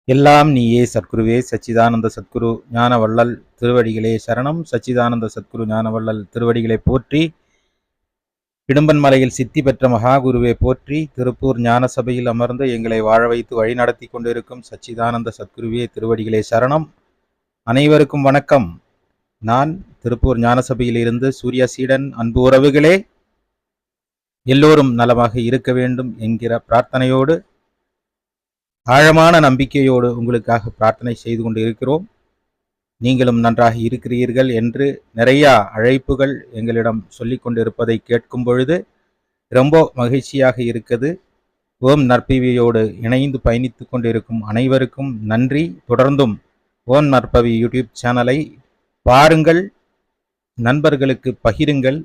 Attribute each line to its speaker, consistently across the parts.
Speaker 1: எல்லாம் நீயே சத்குருவே சச்சிதானந்த சத்குரு ஞானவள்ளல் திருவடிகளே சரணம். சச்சிதானந்த சத்குரு ஞானவள்ளல் திருவடிகளை போற்றி, இடும்பன் மலையில் சித்தி பெற்ற மகாகுருவை போற்றி, திருப்பூர் ஞான சபையில் அமர்ந்து எங்களை வாழ வைத்து வழி நடத்தி கொண்டிருக்கும் சச்சிதானந்த சத்குருவே திருவடிகளே சரணம். அனைவருக்கும் வணக்கம். நான் திருப்பூர் ஞான சபையில் இருந்து சூர்யா சீடன். அன்பு உறவுகளே, எல்லோரும் நலமாக இருக்க வேண்டும் என்கிற பிரார்த்தனையோடு, ஆழமான நம்பிக்கையோடு உங்களுக்காக பிரார்த்தனை செய்து கொண்டு இருக்கிறோம். நீங்களும் நன்றாக இருக்கிறீர்கள் என்று நிறையா அழைப்புகள் எங்களிடம் சொல்லிக் கொண்டிருப்பதை கேட்கும் பொழுது ரொம்ப மகிழ்ச்சியாக இருக்குது. ஓம் நற்பவியோடு இணைந்து பயணித்து கொண்டிருக்கும் அனைவருக்கும் நன்றி. தொடர்ந்தும் ஓம் நற்பவி யூடியூப் சேனலை பாருங்கள், நண்பர்களுக்கு பகிருங்கள்.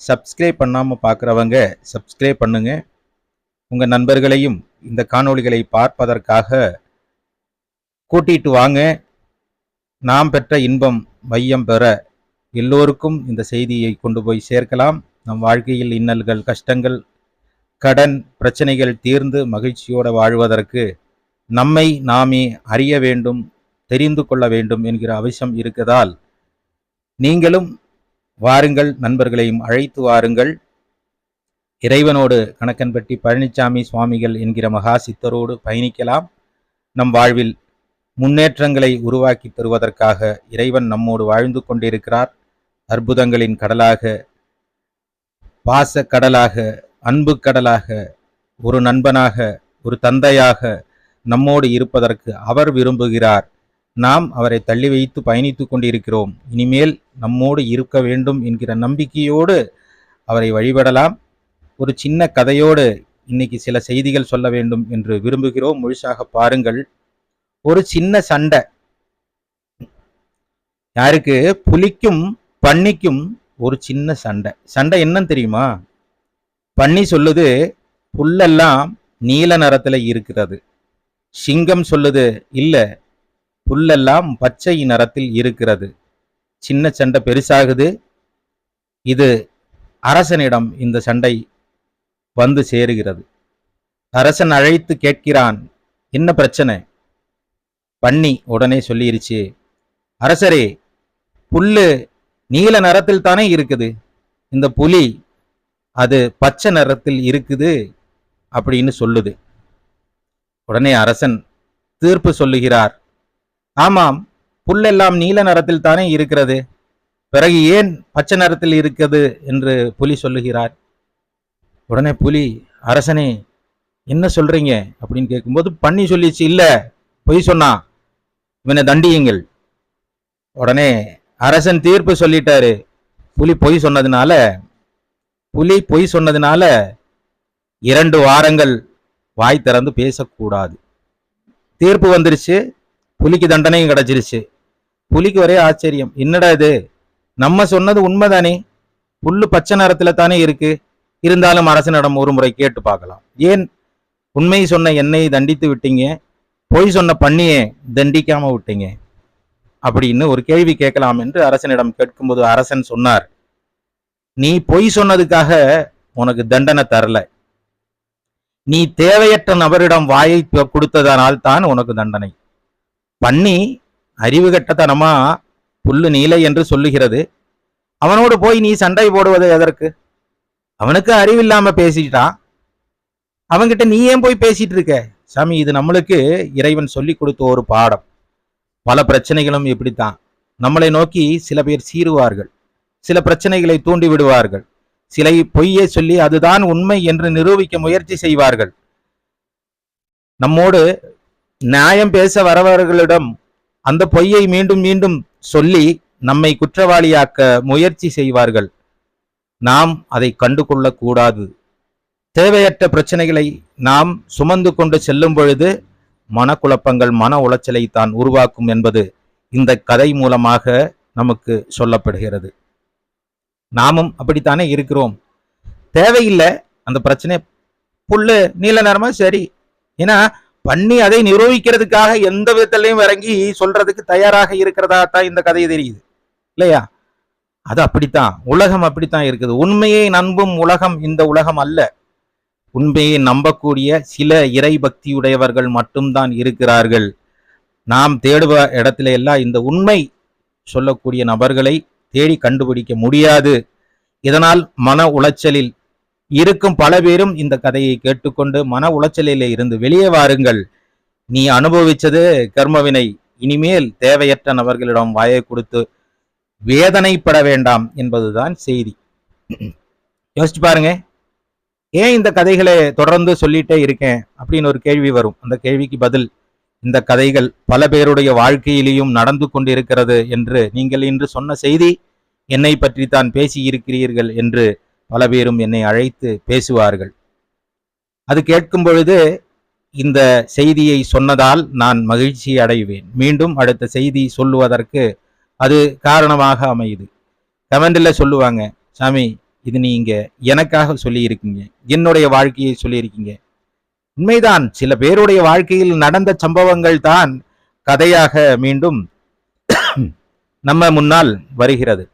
Speaker 1: சப்ஸ்கிரைப் பண்ணாமல் பார்க்குறவங்க சப்ஸ்கிரைப் பண்ணுங்க. உங்கள் நண்பர்களையும் இந்த காணொளிகளை பார்ப்பதற்காக கூட்டிட்டு வாங்க. நாம் பெற்ற இன்பம் வையம் பெற எல்லோருக்கும் இந்த செய்தியை கொண்டு போய் சேர்க்கலாம். நம் வாழ்க்கையில் இன்னல்கள், கஷ்டங்கள், கடன் பிரச்சனைகள் தீர்ந்து மகிழ்ச்சியோடு வாழ்வதற்கு நம்மை நாமே அறிய வேண்டும், தெரிந்து கொள்ள வேண்டும் என்கிற அவசியம் இருக்கதால் நீங்களும் வாருங்கள், நண்பர்களையும் அழைத்து வாருங்கள். இறைவனோடு கணக்கன்பட்டி பழனிசாமி சுவாமிகள் என்கிற மகா சித்தரோடு பயணிக்கலாம். நம் வாழ்வில் முன்னேற்றங்களை உருவாக்கி தருவதற்காக இறைவன் நம்மோடு வாழ்ந்து கொண்டிருக்கிறார். அற்புதங்களின் கடலாக, பாச கடலாக, அன்பு கடலாக, ஒரு நண்பனாக, ஒரு தந்தையாக நம்மோடு இருப்பதற்கு அவர் விரும்புகிறார். நாம் அவரை தள்ளி வைத்து பயணித்து கொண்டிருக்கிறோம். இனிமேல் நம்மோடு இருக்க வேண்டும் என்கிற நம்பிக்கையோடு அவரை வழிபடலாம். ஒரு சின்ன கதையோடு இன்னைக்கு சில செய்திகள் சொல்ல வேண்டும் என்று விரும்புகிறோம். முழுசாக பாருங்கள். ஒரு சின்ன சண்டை. யாருக்கு? புலிக்கும் பன்னிக்கும் ஒரு சின்ன சண்டை. சண்டை என்னன்னு தெரியுமா? பன்னி சொல்லுது புல்லெல்லாம் நீல நிறத்துல இருக்கிறது. சிங்கம் சொல்லுது இல்ல, புல்லெல்லாம் பச்சை நிறத்தில் இருக்கிறது. சின்ன சண்டை பெருசாகுது. இது அரசனிடம் இந்த சண்டை வந்து சேருகிறது. அரசன் அழைத்து கேட்கிறான், என்ன பிரச்சனை? பன்னி உடனே சொல்லிருச்சு, அரசரே, புல்லு நீல நிறத்தில் தானே இருக்குது, இந்த புலி அது பச்சை நிறத்தில் இருக்குது அப்படின்னு சொல்லுது. உடனே அரசன் தீர்ப்பு சொல்லுகிறார், ஆமாம், புல்லெல்லாம் நீல நிறத்தில் தானே இருக்கிறது, பிறகு ஏன் பச்சை நிறத்தில் இருக்குது என்று புலி சொல்லுகிறார். உடனே புலி, அரசனே என்ன சொல்றீங்க அப்படின்னு கேட்கும்போது பன்னி சொல்லிச்சு, இல்ல, பொய் சொன்னா, இவனை தண்டியுங்கள். உடனே அரசன் தீர்ப்பு சொல்லிட்டாரு, புலி பொய் சொன்னதுனால 2 வாரங்கள் வாய் திறந்து பேசக்கூடாது. தீர்ப்பு வந்துருச்சு. புலிக்கு தண்டனையும் கிடைச்சிருச்சு. புலிக்கு ஒரே ஆச்சரியம், என்னடா இது, நம்ம சொன்னது உண்மைதானே, புல்லு பச்சை நிறத்துல தானே இருக்கு, இருந்தாலும் அரசனிடம் ஒரு முறை கேட்டு பார்க்கலாம், ஏன் உண்மை சொன்ன என்னை தண்டித்து விட்டீங்க, பொய் சொன்ன பன்னியே தண்டிக்காம விட்டீங்க அப்படின்னு ஒரு கேள்வி கேட்கலாம் என்று அரசனிடம் கேட்கும்போது அரசன் சொன்னார், நீ பொய் சொன்னதுக்காக உனக்கு தண்டனை தரல, நீ தேவையற்ற நபரிடம் வாயை கொடுத்ததனால் தான் உனக்கு தண்டனை. பன்னி அறிவு கட்டத்தனமா புல்லு நீலை என்று சொல்லுகிறது, அவனோடு போய் நீ சண்டை போடுவது எதற்கு? அவனுக்கு அறிவில்லாம பேசிட்டான், அவன்கிட்ட நீ ஏன் போய் பேசிட்டு இருக்க? சாமி, இது நம்மளுக்கு இறைவன் சொல்லி கொடுத்த ஒரு பாடம். பல பிரச்சனைகளும் இப்படித்தான். நம்மளை நோக்கி சில பேர் சீறுவார்கள், சில பிரச்சனைகளை தூண்டி விடுவார்கள், சில பொய்யை சொல்லி அதுதான் உண்மை என்று நிரூபிக்க முயற்சி செய்வார்கள். நம்மோடு நியாயம் பேச வரவர்களிடம் அந்த பொய்யை மீண்டும் மீண்டும் சொல்லி நம்மை குற்றவாளியாக்க முயற்சி செய்வார்கள். நாம் அதை கண்டு கொள்ளக்கூடாது. தேவையற்ற பிரச்சனைகளை நாம் சுமந்து கொண்டு செல்லும் பொழுது மனக்குழப்பங்கள், மன உளைச்சலை தான் உருவாக்கும் என்பது இந்த கதை மூலமாக நமக்கு சொல்லப்படுகிறது. நாமும் அப்படித்தானே இருக்கிறோம். தேவையில்லை அந்த பிரச்சனை, புல்லு நீல நேரமா சரி, ஏன்னா பண்ணி அதை நிரூபிக்கிறதுக்காக எந்த விதத்திலையும் இறங்கி சொல்றதுக்கு தயாராக இருக்கிறதா தான் இந்த கதை தெரியுது இல்லையா? அது அப்படித்தான், உலகம் அப்படித்தான் இருக்குது. உண்மையை நம்பும் உலகம் இந்த உலகம் அல்ல. உண்மையை நம்பக்கூடிய சில இறை பக்தியுடையவர்கள் மட்டும்தான் இருக்கிறார்கள். நாம் தேடுவ இடத்துல எல்லாம் இந்த உண்மை சொல்லக்கூடிய நபர்களை தேடி கண்டுபிடிக்க முடியாது. இதனால் மன உளைச்சலில் இருக்கும் பல பேரும் இந்த கதையை கேட்டுக்கொண்டு மன உளைச்சலிலே இருந்து வெளியே வாருங்கள். நீ அனுபவிச்சது கர்மவினை. இனிமேல் தேவையற்ற நபர்களிடம் வாயை கொடுத்து வேதனைப்பட வேண்டாம் என்பதுதான் செய்தி. யோசிச்சு பாருங்க, ஏன் இந்த கதைகளை தொடர்ந்து சொல்லிட்டே இருக்கேன் அப்படின்னு ஒரு கேள்வி வரும். அந்த கேள்விக்கு பதில், இந்த கதைகள் பல பேருடைய வாழ்க்கையிலேயும் நடந்து கொண்டிருக்கிறது என்று நீங்கள் இன்று சொன்ன செய்தி என்னை பற்றி தான் பேசி இருக்கிறீர்கள் என்று பல பேரும் என்னை அழைத்து பேசுவார்கள். அது கேட்கும் பொழுது இந்த செய்தியை சொன்னதால் நான் மகிழ்ச்சி அடைவேன். மீண்டும் அடுத்த செய்தி சொல்லுவதற்கு அது காரணமாக அமையுது. கமெண்ட்ல சொல்லுவாங்க, சாமி இது நீங்க எனக்காக சொல்லியிருக்கீங்க, என்னுடைய வாழ்க்கையை சொல்லியிருக்கீங்க. உண்மைதான், சில பேருடைய வாழ்க்கையில் நடந்த சம்பவங்கள் தான் கதையாக மீண்டும் நம்ம முன்னால் வருகிறது.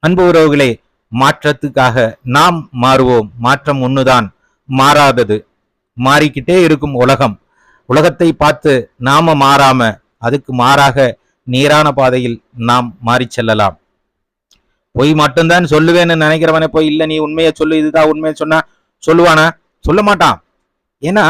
Speaker 1: அன்பு உறவுகளே, மாற்றத்துக்காக நாம் மாறுவோம். மாற்றம் ஒண்ணுதான், மாறாதது. மாறிக்கிட்டே இருக்கும் உலகத்தை பார்த்து நாம மாறாம அதுக்கு மாறாக நேரான பாதையில் நாம் மாறி செல்லலாம். பொய் மட்டும்தான் சொல்லுவேன்னு நினைக்கிறவனே போய் இல்ல நீ உண்மையை சொல்லு, இதுதான் உண்மையை சொன்னா சொல்லுவானா? சொல்ல மாட்டான். ஏன்னா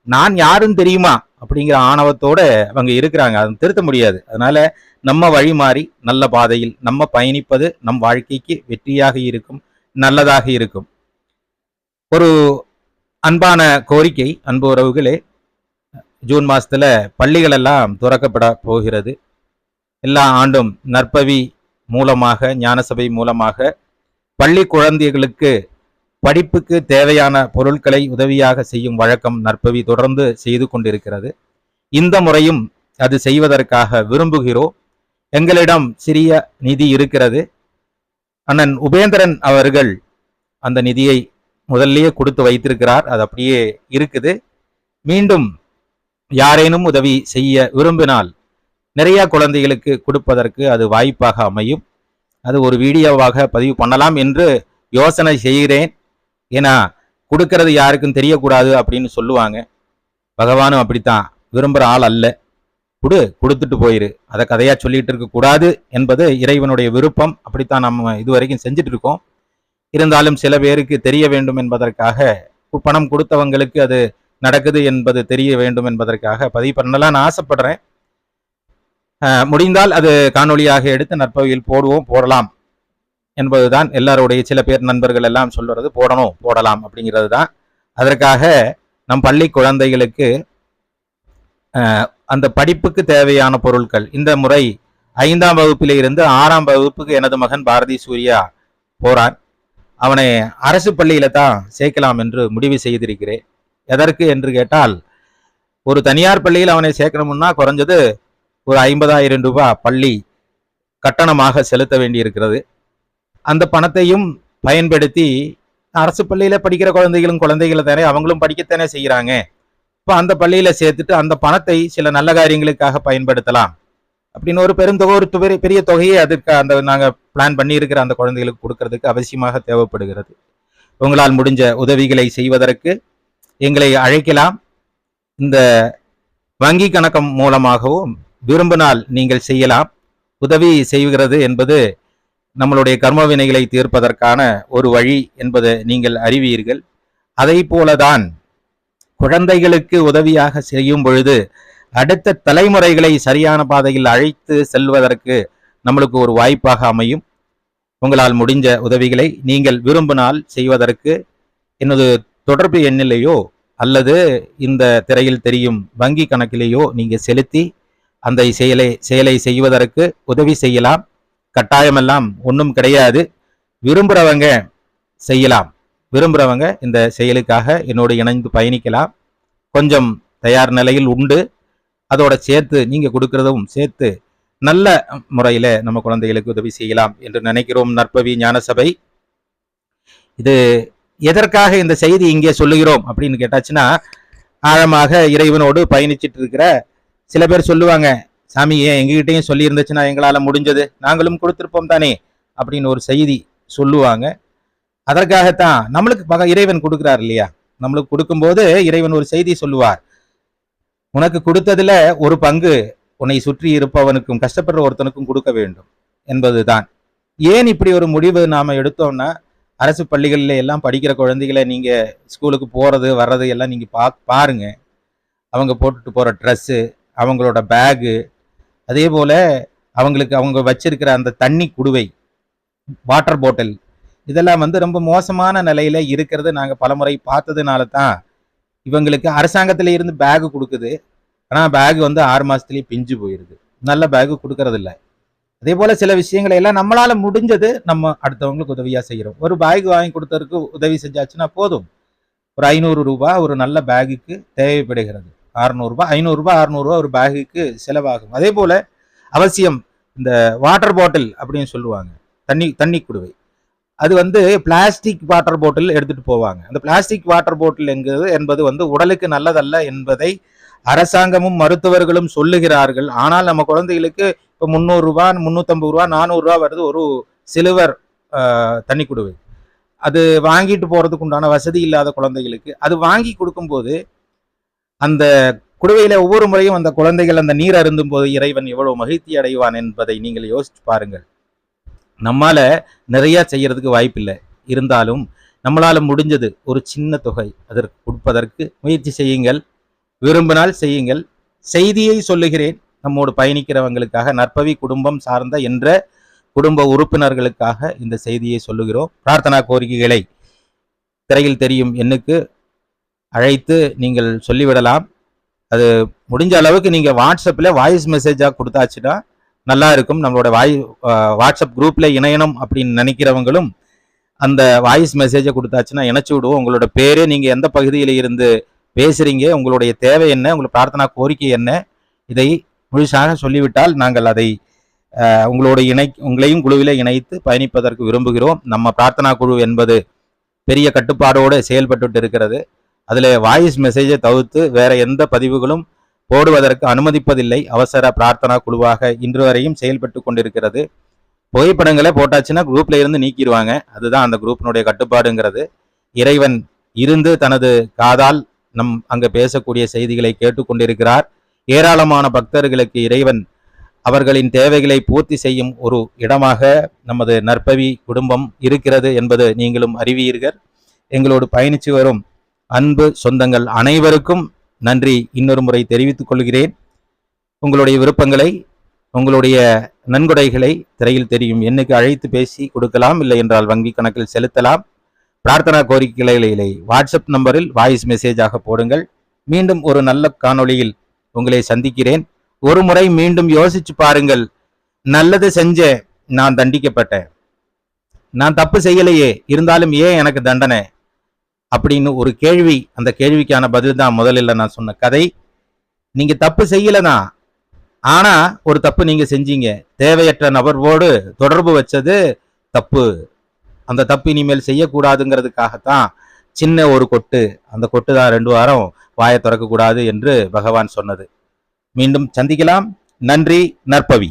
Speaker 1: நான் யாருன்னு தெரியுமா அப்படிங்கிற ஆணவத்தோட அவங்க இருக்கிறாங்க. அதை திருத்த முடியாது. அதனால நம்ம வழி மாறி நல்ல பாதையில் நம்ம பயணிப்பது நம் வாழ்க்கைக்கு வெற்றியாக இருக்கும், நல்லதாக இருக்கும். ஒரு அன்பான கோரிக்கை, அன்பு உறவுகளே, ஜூன் மாசத்துல பள்ளிகள் எல்லாம் துறக்கப்பட போகிறது. எல்லா ஆண்டும் நற்பவி மூலமாக, ஞானசபை மூலமாக பள்ளி குழந்தைகளுக்கு படிப்புக்கு தேவையான பொருட்களை உதவியாக செய்யும் வழக்கம் நற்பவி தொடர்ந்து செய்து கொண்டிருக்கிறது. இந்த முறையும் அது செய்வதற்காக விரும்புகிறோம். எங்களிடம் சிறிய நிதி இருக்கிறது. அண்ணன் உபேந்திரன் அவர்கள் அந்த நிதியை முதல்லயே கொடுத்து வைத்திருக்கிறார். அது அப்படியே இருக்குது. மீண்டும் யாரேனும் உதவி செய்ய விரும்பினால் நிறைய குழந்தைகளுக்கு கொடுப்பதற்கு அது வாய்ப்பாக அமையும். அது ஒரு வீடியோவாக பதிவு பண்ணலாம் என்று யோசனை செய்கிறேன். ஏன்னா கொடுக்கறது யாருக்கும் தெரியக்கூடாது அப்படின்னு சொல்லுவாங்க. பகவானும் அப்படித்தான், விரும்புகிற ஆள் அல்ல. கொடுத்துட்டு போயிரு, அதை கதையா சொல்லிட்டு இருக்க கூடாது என்பது இறைவனுடைய விருப்பம். அப்படித்தான் நம்ம இதுவரைக்கும் செஞ்சுட்டு இருக்கோம். இருந்தாலும் சில பேருக்கு தெரிய வேண்டும் என்பதற்காக, பணம் கொடுத்தவங்களுக்கு அது நடக்குது என்பது தெரிய வேண்டும் என்பதற்காக பதிவு பண்ணலாம் நான் ஆசைப்படுறேன். முடிந்தால் அது காணொலியாக எடுத்து நற்பவியில் போடலாம் என்பதுதான் எல்லாருடைய, சில பேர் நண்பர்கள் எல்லாம் சொல்றது போடலாம் அப்படிங்கிறது தான். அதற்காக நம் பள்ளி குழந்தைகளுக்கு அந்த படிப்புக்கு தேவையான பொருட்கள், இந்த முறை 5ஆம் வகுப்பிலே இருந்து 6ஆம் வகுப்புக்கு எனது மகன் பாரதி சூர்யா போறான். அவனை அரசு பள்ளியில தான் சேர்க்கலாம் என்று முடிவு செய்திருக்கிறேன். எதற்கு என்று கேட்டால், ஒரு தனியார் பள்ளியில் அவனை சேர்க்கணும்னா குறைஞ்சது ஒரு 50,000 ரூபாய் பள்ளி கட்டணமாக செலுத்த வேண்டியிருக்கிறது. அந்த பணத்தையும் பயன்படுத்தி அரசு பள்ளியில படிக்கிற குழந்தைகளை தானே, அவங்களும் படிக்கத்தானே செய்கிறாங்க. இப்போ அந்த பள்ளியில சேர்த்துட்டு அந்த பணத்தை சில நல்ல காரியங்களுக்காக பயன்படுத்தலாம் அப்படின்னு ஒரு பெரிய தொகையை அதற்கு அந்த நாங்கள் பிளான் பண்ணி இருக்கிற அந்த குழந்தைகளுக்கு கொடுக்கறதுக்கு அவசியமாக தேவைப்படுகிறது. உங்களால் முடிஞ்ச உதவிகளை செய்வதற்கு எங்களை அழைக்கலாம். இந்த வங்கி கணக்கம் மூலமாகவும் விரும்பினால் நீங்கள் செய்யலாம். உதவி செய்கிறது என்பது நம்மளுடைய கர்ம வினைகளை தீர்ப்பதற்கான ஒரு வழி என்பதை நீங்கள் அறிவீர்கள். அதை போலதான் குழந்தைகளுக்கு உதவியாக செய்யும் பொழுது அடுத்த தலைமுறைகளை சரியான பாதையில் அழைத்து செல்வதற்கு நம்மளுக்கு ஒரு வாய்ப்பாக அமையும். உங்களால் முடிஞ்ச உதவிகளை நீங்கள் விரும்பினால் செய்வதற்கு எனது தொடர்பு எண்ணிலேயோ அல்லது இந்த திரையில் தெரியும் வங்கி கணக்கிலேயோ நீங்க செலுத்தி அந்த செயலை செய்வதற்கு உதவி செய்யலாம். கட்டாயமெல்லாம் ஒன்றும் கிடையாது. விரும்புகிறவங்க செய்யலாம். விரும்புகிறவங்க இந்த செயலுக்காக என்னோடு இணைந்து பயணிக்கலாம். கொஞ்சம் தயார் நிலையில் உண்டு. அதோட சேர்த்து நீங்க கொடுக்கறதும் சேர்த்து நல்ல முறையில நம்ம குழந்தைகளுக்கு உதவி செய்யலாம் என்று நினைக்கிறோம். நற்பவி ஞானசபை இது எதற்காக இந்த செய்தி இங்கே சொல்லுகிறோம் அப்படின்னு கேட்டாச்சுன்னா, ஆழமாக இறைவனோடு பயணிச்சுட்டு இருக்கிற சில பேர் சொல்லுவாங்க, சாமி ஏன் எங்ககிட்டையும் சொல்லி இருந்துச்சுன்னா எங்களால முடிஞ்சது நாங்களும் கொடுத்திருப்போம் தானே அப்படின்னு ஒரு செய்தி சொல்லுவாங்க. அதற்காகத்தான் நம்மளுக்கு இறைவன் கொடுக்கிறார் இல்லையா. நம்மளுக்கு கொடுக்கும்போது இறைவன் ஒரு செய்தி சொல்லுவார். உனக்கு கொடுத்ததுல ஒரு பங்கு உன்னை சுற்றி இருப்பவனுக்கும் கஷ்டப்படுற ஒருத்தனுக்கும் கொடுக்க வேண்டும் என்பதுதான். ஏன் இப்படி ஒரு முடிவு நாம எடுத்தோம்னா, அரசு பள்ளிகளில் எல்லாம் படிக்கிற குழந்தைகளை நீங்க ஸ்கூலுக்கு போறது வர்றது எல்லாம் நீங்க பாருங்க. அவங்க போட்டுட்டு போற ட்ரெஸ்ஸு, அவங்களோட பேகு, அதே போல அவங்களுக்கு அவங்க வச்சிருக்கிற அந்த தண்ணி குடுவை, வாட்டர் பாட்டில், இதெல்லாம் ரொம்ப மோசமான நிலையில இருக்கிறது நாங்க பலமுறை பார்த்ததுனால தான் இவங்களுக்கு அரசாங்கத்தில இருந்து பேகு கொடுக்குது. ஆனா பேக் 6 மாசத்துலயே பிஞ்சு போயிருது. நல்ல பேகு கொடுக்கறது இல்ல. அதே போல சில விஷயங்களை எல்லாம் நம்மளால முடிஞ்சது நம்ம அடுத்தவங்களுக்கு உதவியா செய்யறோம். ஒரு பேக் வாங்கி கொடுத்ததுக்கு உதவி செஞ்சாச்சுன்னா போதும். ஒரு 500 ரூபாய் ஒரு நல்ல பேகுக்கு தேவைப்படுகிறது. 600 ரூபாய், 500 ரூபாய், 600 ரூபாய் ஒரு பேகுக்கு செலவாகும். அதே போல அவசியம் இந்த வாட்டர் பாட்டில் அப்படின்னு சொல்லுவாங்க, தண்ணி குடுவை. அது பிளாஸ்டிக் வாட்டர் பாட்டில் எடுத்துட்டு போவாங்க. அந்த பிளாஸ்டிக் வாட்டர் பாட்டில் என்பது உடலுக்கு நல்லதல்ல என்பதை அரசாங்கமும் மருத்துவர்களும் சொல்லுகிறார்கள். ஆனால் நம்ம குழந்தைகளுக்கு இப்போ 300 ரூபாய், 350 ரூபாய், 400 ரூபாய் வருது ஒரு சில்வர் தண்ணி குடுவை. அது வாங்கிட்டு போறதுக்கு உண்டான வசதி இல்லாத குழந்தைகளுக்கு அது வாங்கி கொடுக்கும்போது அந்த குடுவையில ஒவ்வொரு முறையும் அந்த குழந்தைகள் அந்த நீர் அருந்தும் போது இறைவன் எவ்வளவு மகிழ்ச்சி அடைவான் என்பதை நீங்கள் யோசிச்சு பாருங்கள். நம்மால நிறைய செய்யறதுக்கு வாய்ப்பில்லை, இருந்தாலும் நம்மளால முடிஞ்சது ஒரு சின்ன தொகை அதற்கு கொடுப்பதற்கு முயற்சி செய்யுங்கள். விரும்பினால் செய்யுங்கள். செய்தியை சொல்லுகிறேன், நம்மோடு பயணிக்கிறவங்களுக்காக, நற்பவி குடும்பம் சார்ந்த என்ற குடும்ப உறுப்பினர்களுக்காக இந்த செய்தியை சொல்லுகிறோம். பிரார்த்தனா கோரிக்கைகளை திரையில் தெரியும் எண்ணுக்கு அழைத்து நீங்கள் சொல்லிவிடலாம். அது முடிஞ்ச அளவுக்கு நீங்க வாட்ஸ்அப்ல வாய்ஸ் மெசேஜா கொடுத்தாச்சுன்னா நல்லா இருக்கும். நம்மளோட வாட்ஸ்அப் குரூப்ல இணையணும் அப்படின்னு நினைக்கிறவங்களும் அந்த வாய்ஸ் மெசேஜை கொடுத்தாச்சுன்னா இணைச்சு விடுவோம். உங்களோட பேரு, நீங்க எந்த பகுதியில இருந்து பேசுறீங்க, உங்களுடைய தேவை என்ன, உங்களுக்கு பிரார்த்தனா கோரிக்கை என்ன, இதை முழுசாக சொல்லிவிட்டால் நாங்கள் அதை உங்களையும் குழுவில இணைத்து பயணிப்பதற்கு விரும்புகிறோம். நம்ம பிரார்த்தனா குழு என்பது பெரிய கட்டுப்பாடோடு செயல்பட்டு இருக்கிறது. அதுல வாய்ஸ் மெசேஜை தவிர்த்து வேற எந்த பதிவுகளும் போடுவதற்கு அனுமதிப்பதில்லை. அவசர பிரார்த்தனா குழுவாக இன்று வரையும் செயல்பட்டு கொண்டிருக்கிறது. புகைப்படங்களை போட்டாச்சுன்னா குரூப்ல இருந்து நீக்கிடுவாங்க. அதுதான் அந்த குரூப்பினுடைய கட்டுப்பாடுங்கிறது. இறைவன் இருந்து தனது காதால் அங்க பேசக்கூடிய செய்திகளை கேட்டுக்கொண்டிருக்கிறார். ஏராளமான பக்தர்களுக்கு இறைவன் அவர்களின் தேவைகளை பூர்த்தி செய்யும் ஒரு இடமாக நமது நற்பவி குடும்பம் இருக்கிறது என்பது நீங்களும் அறிவீர்கள். எங்களோடு பயணிச்சு வரும் அன்பு சொந்தங்கள் அனைவருக்கும் நன்றி இன்னொரு முறை தெரிவித்துக் கொள்கிறேன். உங்களுடைய விருப்பங்களை, உங்களுடைய நன்கொடைகளை திரையில் தெரியும் எண்ணுக்கு அழைத்து பேசி கொடுக்கலாம். இல்லை என்றால் வங்கி கணக்கில் செலுத்தலாம். பிரார்த்தனா கோரிக்கைகளை வாட்ஸ்அப் நம்பரில் வாய்ஸ் மெசேஜாக போடுங்கள். மீண்டும் ஒரு நல்ல காணொளியில் உங்களை சந்திக்கிறேன். ஒரு முறை மீண்டும் யோசிச்சு பாருங்கள். நல்லது செஞ்ச நான் தண்டிக்கப்பட்டேன், நான் தப்பு செய்யலையே, இருந்தாலும் ஏன் எனக்கு தண்டனை அப்படின்னு ஒரு கேள்வி. அந்த கேள்விக்கான பதில் தான் முதலில் நான் சொன்ன கதை. நீங்க தப்பு செய்யலதான், ஆனா ஒரு தப்பு நீங்க செஞ்சீங்க. தேவையற்ற நபரோடு தொடர்பு வச்சது தப்பு. அந்த தப்பு இனிமேல் செய்யக்கூடாதுங்கிறதுக்காகத்தான் சின்ன ஒரு கொட்டு, அந்த கொட்டு தான் 2 வாரம் வாயை திறக்க கூடாது என்று பகவான் சொன்னது. மீண்டும் சந்திக்கலாம். நன்றி. நற்பவி.